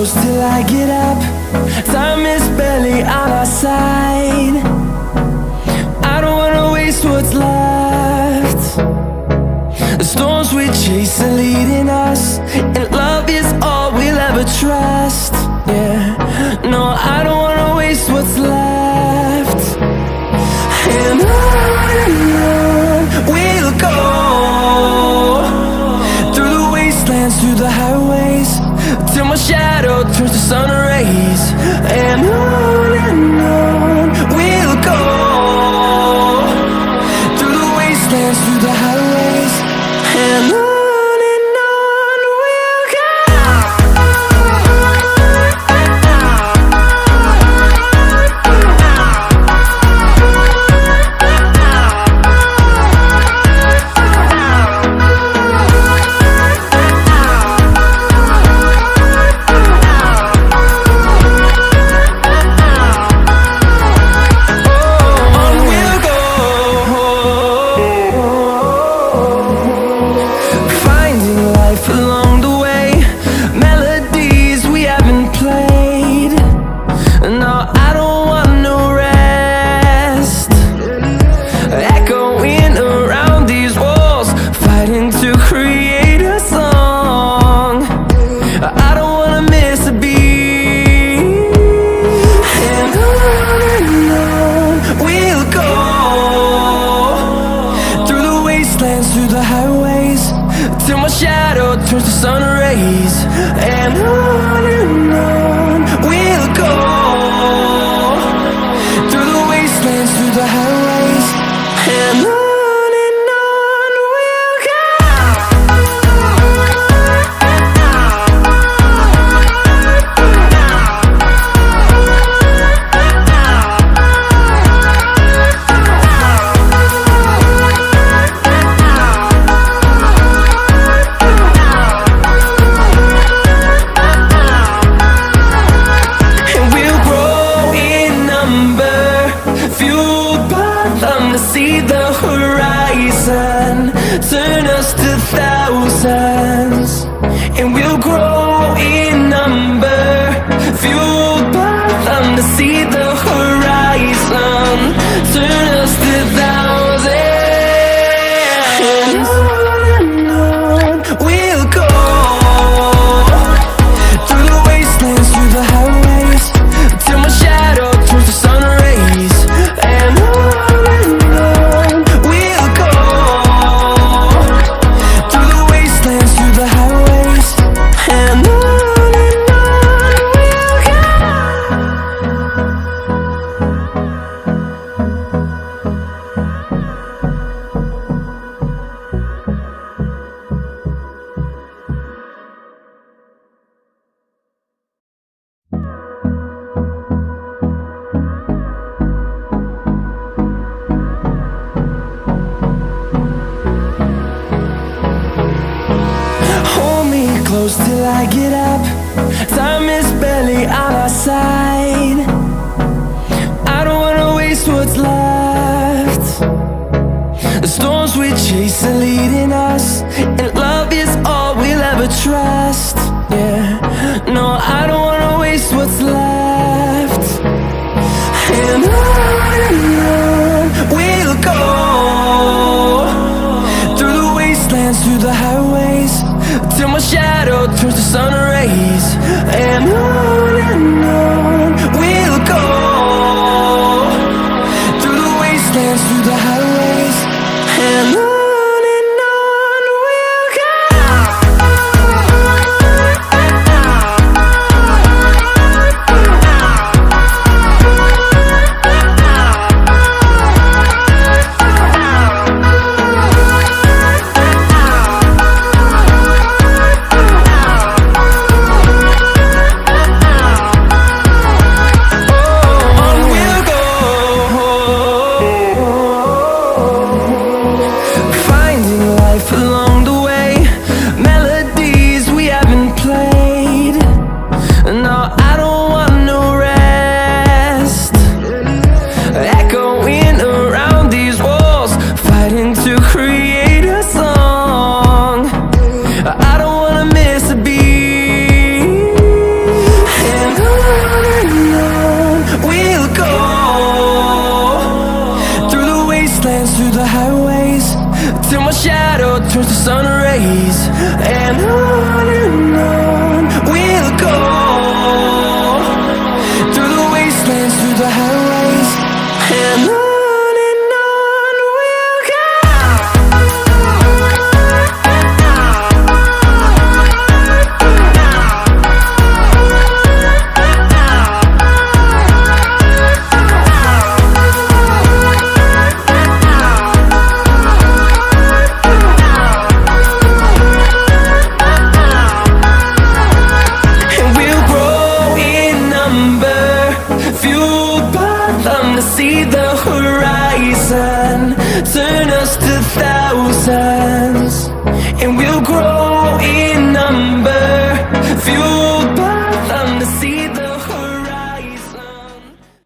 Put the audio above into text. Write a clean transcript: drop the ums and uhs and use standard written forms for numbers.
close till I get up. Time is barely on our side. I don't wanna waste what's left. The storms we chase are leading us, and love is all we'll ever trust. Yeah, no, I don't wanna waste what's left. And on we'll go, through the wastelands, through the highways, till my shadow turns to sun rays. And on we'll go, through the wastelands, through the highways, and on we'll go. Through the highways, till my shadow turns to sun rays. And on we'll go, through the wastelands, through the highways, and on we'll go. See the horizon, turn us to thousands, and we'll grow in number, fueled by them. To see the horizon, turn us to thousands, and on we'll go, through the wastelands, through the highways, till my shadow turns to sun rays. And close till I get up. Time is barely on our side. I don't wanna waste what's left. The storms we chase are leading us, and love is all we'll ever trust. Yeah, no, I don't wanna waste what's left. And on we'll go, through the wastelands, through the highways, till my shadow turns to sun rays. And on we'll go, through the wastelands, through the highways, and on. till my shadow turns to sun rays. And on we'll go, through the wastelands, through the highways, and on we'll go. See the horizon, turn us to thousands, and we'll grow in number, fueled by